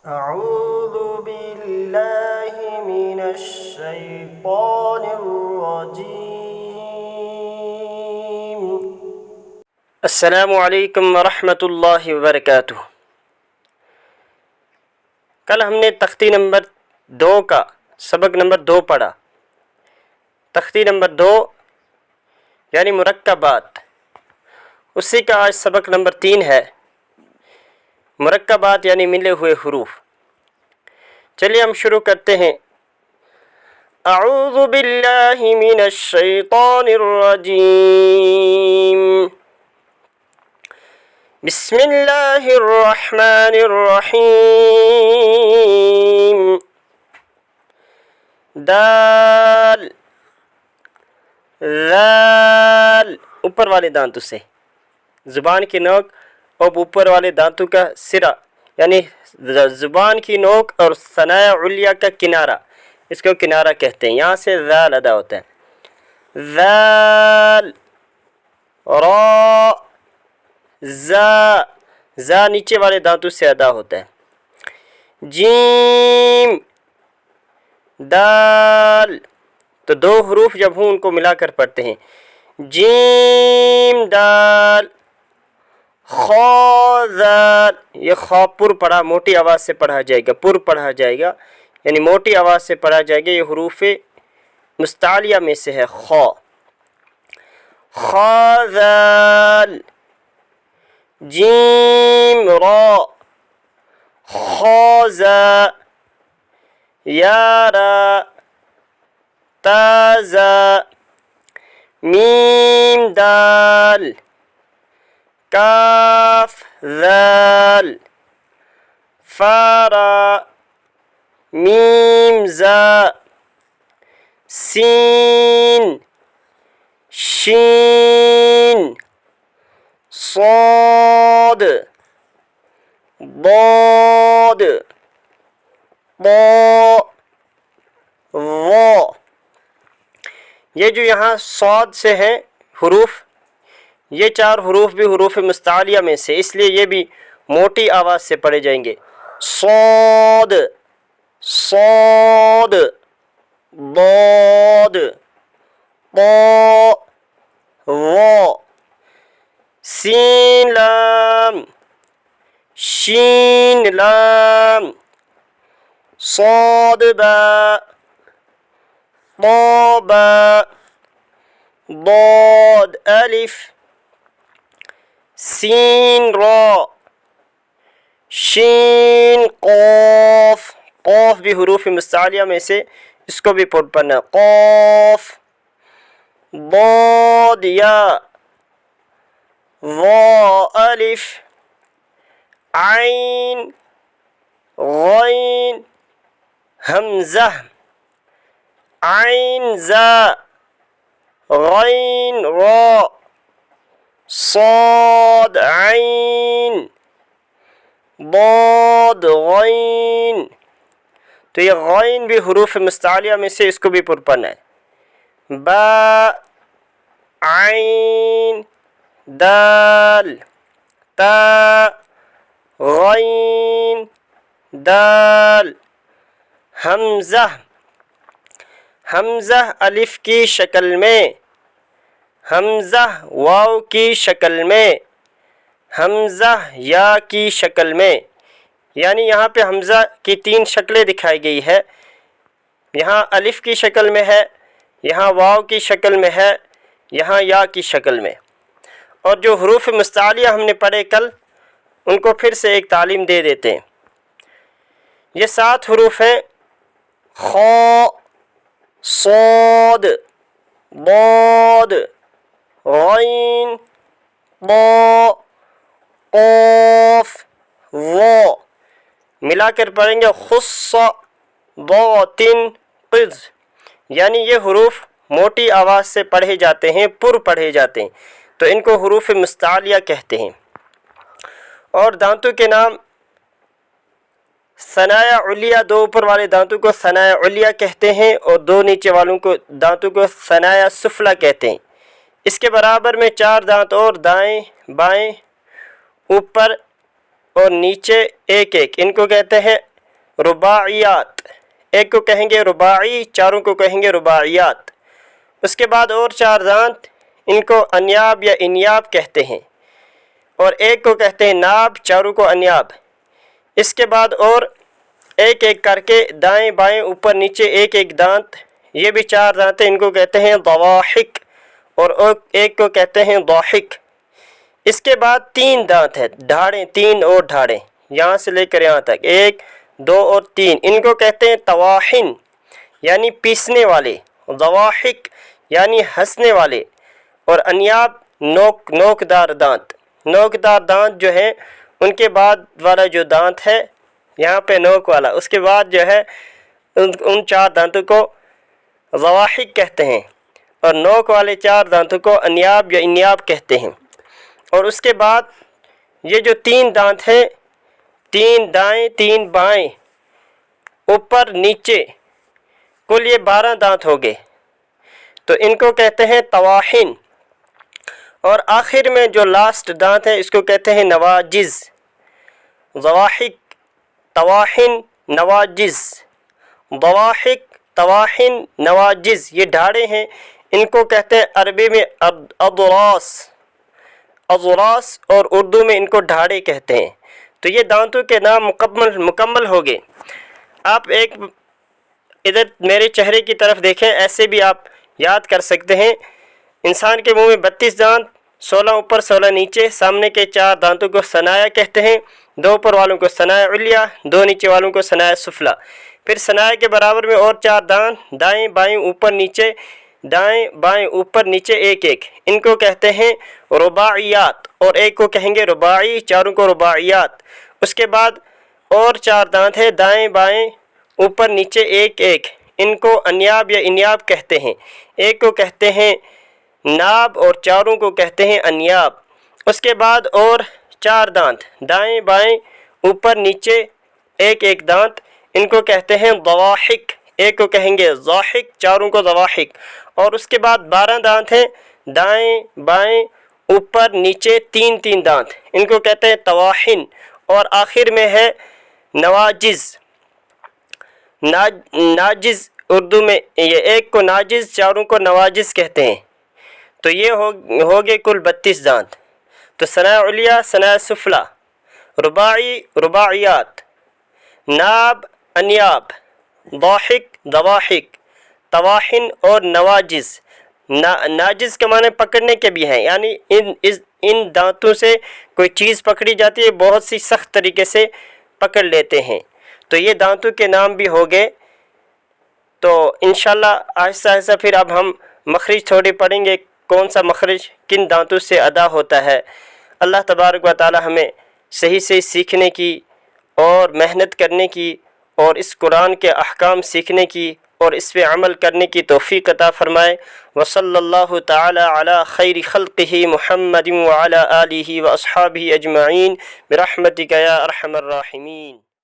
أعوذ بالله من الشيطان الرجيم. السلام علیکم ورحمۃ اللہ وبرکاتہ. کل ہم نے تختی نمبر 2 کا سبق نمبر 2 پڑھا. تختی نمبر 2 یعنی مرکبات، اسی کا آج سبق نمبر 3 ہے، مرکبات یعنی ملے ہوئے حروف. چلیے ہم شروع کرتے ہیں. اعوذ باللہ من الشیطان الرجیم. بسم اللہ الرحمن الرحیم. دال ذال اوپر والے دانتوں سے، زبان کی نوک اور اوپر والے دانتوں کا سرا یعنی زبان کی نوک اور ثنایا علیہ کا کنارہ، اس کو کنارہ کہتے ہیں. یہاں سے ذال ادا ہوتا ہے. ذال را زا نیچے والے دانتوں سے ادا ہوتا ہے. جیم دال، تو 2 حروف جب ہوں ان کو ملا کر پڑھتے ہیں. جیم دال. خا ذال، یہ خا پر پڑھا، موٹی آواز سے پڑھا جائے گا، پر پڑھا جائے گا یعنی موٹی آواز سے پڑھا جائے گا. یہ حروف مستعلیہ میں سے ہے. خا خا ذال. جیم را خا زا. یا را تا زا. میم دال. کاف ذال. فا را. میم زا. سین شین. صاد ضاد ضا ظا. یہ جو یہاں صاد سے ہیں حروف، یہ 4 حروف بھی حروف مستعلیہ میں سے، اس لیے یہ بھی موٹی آواز سے پڑھے جائیں گے. صاد صاد ضاد ضا ظا. سین لام شین لام. صاد با ضا با. ضاد الف. سین را. شین قاف. قاف بھی حروف مستعلیہ میں سے، اس کو بھی پڑھنا. قاف. ضاد یا. ظا الف. عین غین حمزہ. عین زا. غین را. صاد عین. ضاد غین. تو یہ غین بھی حروف مستعلیہ میں سے، اس کو بھی پڑھنا ہے. با عین دال. تا غین دال. حمزہ. حمزہ الف کی شکل میں. حمزہ واو کی شکل میں. حمزہ یا کی شکل میں. یعنی یہاں پہ حمزہ کی 3 شکلیں دکھائی گئی ہے. یہاں الف کی شکل میں ہے، یہاں واو کی شکل میں ہے، یہاں یا کی شکل میں. اور جو حروف مستعلیہ ہم نے پڑھے کل، ان کو پھر سے ایک تعلیم دے دیتے ہیں. یہ 7 حروف ہیں. خا صاد ضاد غین ضا قاف ظا. ملا کر پڑھیں گے. خص ضاد قذ. یعنی یہ حروف موٹی آواز سے پڑھے جاتے ہیں، پر پڑھے جاتے ہیں، تو ان کو حروف مستعلیہ کہتے ہیں. اور دانتوں کے نام ثنایا علیہ، 2 اوپر والے دانتوں کو ثنایا علیہ کہتے ہیں اور 2 نیچے والوں کو دانتوں کو ثنایا سفلی کہتے ہیں. اس کے برابر میں 4 دانت اور دائیں بائیں اوپر اور نیچے ایک ایک، ان کو کہتے ہیں रुबाइयात, एक को कहेंगे रुबाई, चारों को कहेंगे रुबाइयात। उसके बाद और चार दांत, इनको अन्याब या इन्याब कहते हैं, और एक को कहते हैं नाब, चारों को अन्याब। इसके बाद और एक एक करके दाएं बाएं ऊपर नीचे एक एक दांत, ये भी चार दांत हैं, इनको कहते हैं दवाहिक, और एक को कहते हैं दाहिक। इसके बाद तीन दांत है, ढाड़ें, तीन और ढाड़ें, यहाँ से लेकर यहाँ तक, एक दो और तीन, इनको कहते हैं तवाहिन यानी पीसने वाले, दवाहिक यानी हंसने वाले, और अन्याब नोकदार दांत। नोकदार दांत जो है उनके बाद वाला जो दांत है यहाँ पे नोक वाला, उसके बाद जो है उन चार दांतों को ज़वाहिक कहते हैं, और नोक वाले चार दांतों को अन्याब या इन्याब कहते हैं। और उसके बाद ये जो तीन दांत हैं, तीन दाएं तीन बाएं ऊपर नीचे, कुल ये 12 दांत हो गए, तो इनको कहते हैं तवाहिन। और आखिर में जो लास्ट दांत है इसको कहते हैं नवाजिज़। ज़वाहिक, तवाहिन, नवाजिज़, दवाहिक, तवाहिन, नवाजिज़, ये ढाड़े हैं, इनको कहते हैं अरबी में अज़रास, अज़रास, और उर्दू में इनको ढाड़े कहते हैं। तो ये दांतों के नाम मुकम्मल हो गए। आप एक इधर मेरे चेहरे की तरफ देखें, ऐसे भी आप याद कर सकते हैं। इंसान के मुंह में 32 दांत, 16 ऊपर 16 नीचे, सामने के चार दांतों को सनाया कहते हैं, दो ऊपर वालों को सनाया उलिया, दो नीचे वालों को सनाया सुफला। फिर सनाया के बराबर में और चार दांत, दाएं बाएं ऊपर नीचे, दाएं बाएं ऊपर नीचे एक एक, इनको कहते हैं रुबाइयात, और एक को कहेंगे रुबाई, चारों को रुबाइयात। उसके बाद और चार दांत है, दाएं बाएं ऊपर नीचे एक एक, इनको अन्याब या इन्याब कहते हैं। एक को कहते हैं नाब, और चारों को कहते हैं अन्याब। उसके बाद और चार दांत, दाएं बाएं ऊपर नीचे एक एक दांत, इनको कहते हैं दवाहिक, एक को कहेंगे ज़ाहिक, चारों को दवाहिक। और उसके बाद 12 दांत हैं, दाएं बाएं ऊपर नीचे तीन तीन दांत, इनको कहते हैं तवाहिन। और आखिर में है नवाजिज़, नाजिज़ उर्दू में, ये एक को नाजिज़, चारों को नवाजिज़ कहते हैं। तो ये हो गए कुल 32 दांत। तो सनाया उलिया, सनाया सुफला, रुबाई, रुबाइयात, नाब, अन्याब, दाहिक, दवाहिक, तवाहिन और नवाजिज़। नाजिज़ के माने पकड़ने के भी हैं, यानी इन दांतों से कोई चीज़ पकड़ी जाती है, बहुत सी सख्त तरीके से पकड़ लेते हैं। तो ये दांतों के नाम भी हो गए। तो इंशाल्लाह आहिस्ता आहिस्ता फिर अब हम मखरिज थोड़ी पढ़ेंगे, कौन सा मखरिज किन दांतों से अदा होता है। अल्लाह तबारक व तआला हमें सही से सीखने की और मेहनत करने की, और इस कुरान के अहकाम सीखने की और इस पे अमल करने की तौफ़ीक़ अता फ़रमाए। व सल्लल्लाहु तआला अला खैरि खल्क़िही मुहम्मदिन व अला आलिही व अस्हाबिही अजमईन बिरहमतिका या अरहमर राहिमीन।